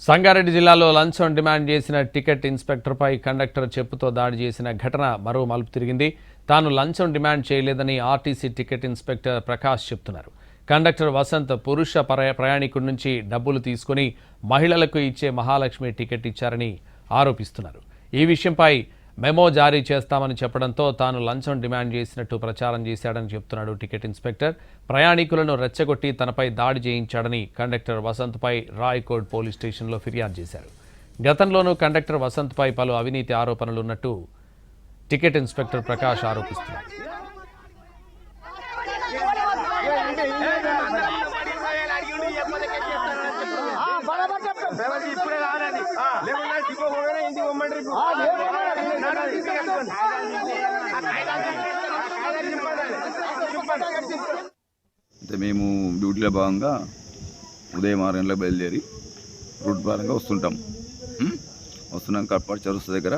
సంగారెడ్డి జిల్లాలో లంచం డిమాండ్ చేసిన టికెట్ ఇన్స్పెక్టర్పై కండక్టర్ చెప్పుతో దాడి చేసిన ఘటన మరో మలుపు తిరిగింది. తాను లంచం డిమాండ్ చేయలేదని ఆర్టీసీ టికెట్ ఇన్స్పెక్టర్ ప్రకాష్ చెప్తున్నారు. కండక్టర్ వసంత్ పురుష ప్రయాణికుడి నుంచి డబ్బులు తీసుకుని మహిళలకు ఇచ్చే మహాలక్ష్మి టికెట్ ఇచ్చారని ఆరోపిస్తున్నారు. ఈ విషయంపై మెమో జారీ చేస్తామని చెప్పడంతో తాను లంచం డిమాండ్ చేసినట్టు ప్రచారం చేశాడని చెప్తున్నాడు టికెట్ ఇన్స్పెక్టర్. ప్రయాణికులను రెచ్చగొట్టి తనపై దాడి చేయించాడని కండక్టర్ వసంత్పై రాయ్కోట్ పోలీస్ స్టేషన్లో ఫిర్యాదు చేశారు. గతంలోనూ కండక్టర్ వసంత్పై పలు అవినీతి ఆరోపణలున్నట్టు టికెట్ ఇన్స్పెక్టర్ ప్రకాష్ ఆరోపిస్తున్నారు. అంటే మేము డ్యూటీలో భాగంగా ఉదయం 6 గంటలకు బయలుదేరి రూట్ పరంగా వస్తున్నాం కట్పాటి చరుస్తు దగ్గర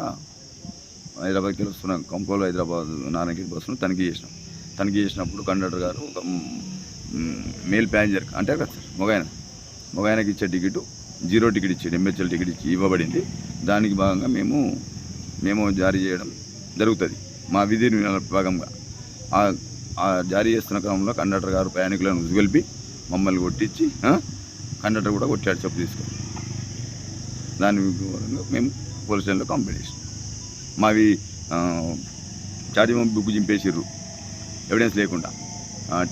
హైదరాబాద్కి వెళ్ళి వస్తున్నాం. కంపోలో హైదరాబాద్ నారాయణగిరి బస్సును తనిఖీ చేసినప్పుడు కండక్టర్ గారు మేల్ ప్యాసింజర్ అంటే కదా సార్ మొగాయనకి ఇచ్చే టికెట్ 0 టికెట్ ఇచ్చి ఎంహెచ్ఎల్ టికెట్ ఇచ్చి ఇవ్వబడింది. దానికి భాగంగా మేము జారీ చేయడం జరుగుతుంది. మా విధి భాగంగా ఆ జారీ చేస్తున్న క్రమంలో కండక్టర్ గారు ప్రయాణికులను ఉసుగొల్పి మమ్మల్ని కొట్టించి కండక్టర్ కూడా కొట్టాడు చెప్పు తీసుకొని. దాని వివరంగా మేము పోలీస్ స్టేషన్లో కంప్లైంట్ చేసినాం. మావి ఛార్జింగ్ బుక్ చింపేసిర్రు ఎవిడెన్స్ లేకుండా.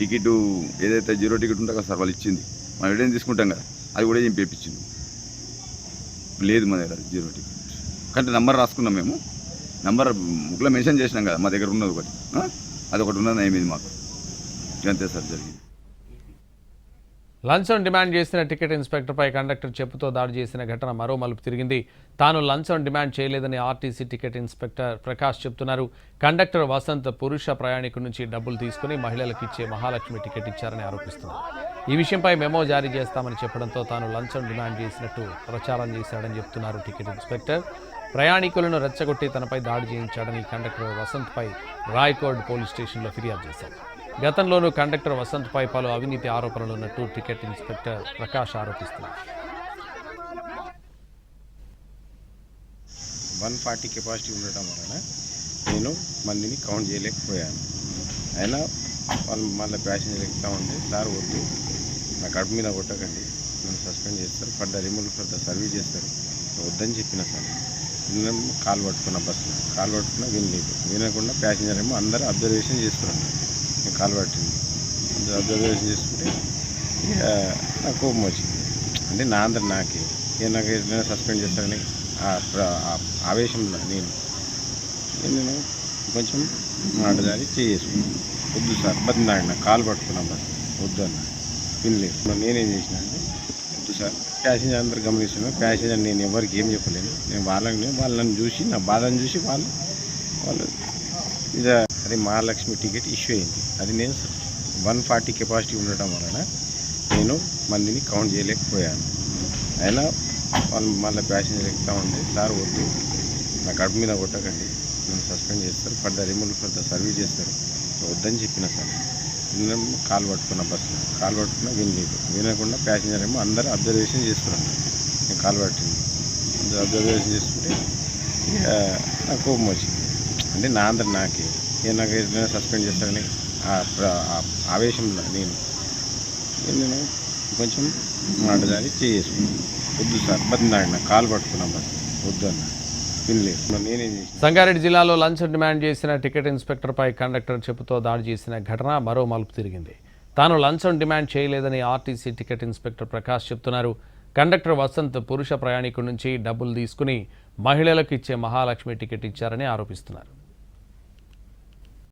టికెట్ ఏదైతే 0 టికెట్ ఉంటుందో కదా సార్ వాళ్ళు ఇచ్చింది, మనం ఎవిడెన్స్ తీసుకుంటాం కదా, అది కూడా చింపేపించింది. లేదు మా దగ్గర 0 టికెట్ కానీ నెంబర్ రాసుకున్నాం. మేము నెంబర్ బుక్లో మెన్షన్ చేసినాం కదా, మా దగ్గర ఉన్నది ఒకటి, అదొకటి ఉన్నది ఏమిది మాకు. అంతే సార్ జరిగింది. లంచం డిమాండ్ చేసిన టికెట్ ఇన్స్పెక్టర్పై కండక్టర్ చెప్పుతో దాడి చేసిన ఘటన మరో మలుపు తిరిగింది. తాను లంచం డిమాండ్ చేయలేదని ఆర్టీసీ టికెట్ ఇన్స్పెక్టర్ ప్రకాష్ చెప్తున్నారు. కండక్టర్ వసంత్ పురుష ప్రయాణికుడి నుంచి డబ్బులు తీసుకుని మహిళలకు ఇచ్చే మహాలక్ష్మి టికెట్ ఇచ్చారని ఆరోపిస్తున్నారు. ఈ విషయంపై మెమో జారీ చేస్తామని చెప్పడంతో తాను లంచం డిమాండ్ చేసినట్టు ప్రచారం చేశాడని చెప్తున్నారు టికెట్ ఇన్స్పెక్టర్. ప్రయాణికులను రెచ్చగొట్టి తనపై దాడి చేయించాడని కండక్టర్ వసంత్పై రాయ్కోట్ పోలీస్ స్టేషన్లో ఫిర్యాదు చేశారు. గతంలోనూ కండక్టర్ వసంత్పై పలు అవినీతి ఆరోపణలున్నట్టు టికెట్ ఇన్స్పెక్టర్ ప్రకాష్ ఆరోపిస్తున్నారు. 140 కెపాసిటీ ఉండటం వలన నేను మందిని కౌంట్ చేయలేకపోయాను. అయినా వాళ్ళు మళ్ళీ ప్యాసింజర్ ఎక్కుతా ఉంటే సార్ వద్దు, నా కడుపు మీద కొట్టకండి, నన్ను సస్పెండ్ చేస్తారు, రిమూవల్ ఫర్ ద సర్వీస్ చేస్తారు, వద్దని చెప్పిన సార్. కాలు పట్టుకున్న బస్సులో వినకుండా ప్యాసింజర్ ఏమో అందరూ అబ్జర్వేషన్ చేస్తున్నాను. నేను కాలు పట్టింది అబ్జర్వేషన్ చేసుకుంటే ఇక నాకు కోపం వచ్చింది. అంటే నా అందరు నాకే నాకు ఎట్లయినా సస్పెండ్ చేస్తారని ఆవేశంలో నేను కొంచెం మాట దారి చేసుకున్నాను. వద్దు సార్ బతిన్నాడిన కాలు పట్టుకున్నాం బస్ వద్దు అన్న వినలేదు. నేనేం చేసిన అంటే వద్దు సార్, ప్యాసింజర్ అందరు గమనిస్తున్నాను, ప్యాసింజర్ నేను ఎవరికి ఏం చెప్పలేను, నేను వాళ్ళని చూసి నా బాధను చూసి వాళ్ళు ఇది అది మహాలక్ష్మి టికెట్ ఇష్యూ అయింది. అది నేను 140 కెపాసిటీ ఉండటం వలన నేను మందిని కౌంట్ చేయలేకపోయాను. అయినా వాళ్ళు మళ్ళీ ప్యాసింజర్ ఎక్కుతా ఉంటే సార్ వద్దు, నా కడుపు మీద కొట్టకండి, నన్ను సస్పెండ్ చేస్తారు, రిమూవల్ ఫర్ ద సర్వీస్ చేస్తారు, వద్దని చెప్పిన సార్. కాలు పట్టుకున్న బస్సులో వినకుండా ప్యాసింజర్ ఏమో అందరూ అబ్జర్వేషన్ చేస్తున్నాను. నేను కాలు పట్టింది అబ్జర్వేషన్ చేసుకుంటే ఇక నాకు కోపం వచ్చింది. అంటే నా అందరు నాకే నాకు ఎట్లయినా సస్పెండ్ చేస్తారని ఆవేశంలో నేను కొంచెం మాట దారి చేసుకున్నాను. వద్దు సార్ బతిన్నాడిన కాలు పట్టుకున్నాం బస్ వద్దు అన్న వినలేదు. నేనేం చేసిన సంగారెడ్డి జిల్లాలో లంచం డిమాండ్ చేసిన టికెట్ ఇన్స్పెక్టర్పై కండక్టర్ చెప్పుతో దాడి చేసిన ఘటన మరో మలుపు తిరిగింది. తాను లంచం డిమాండ్ చేయలేదని ఆర్టీసీ టికెట్ ఇన్స్పెక్టర్ ప్రకాష్ చెప్తున్నారు. కండక్టర్ వసంత్ పురుష ప్రయాణికుడి నుంచి డబ్బులు తీసుకుని మహిళలకు ఇచ్చే మహాలక్ష్మి టికెట్ ఇచ్చారని ఆరోపిస్తున్నారు.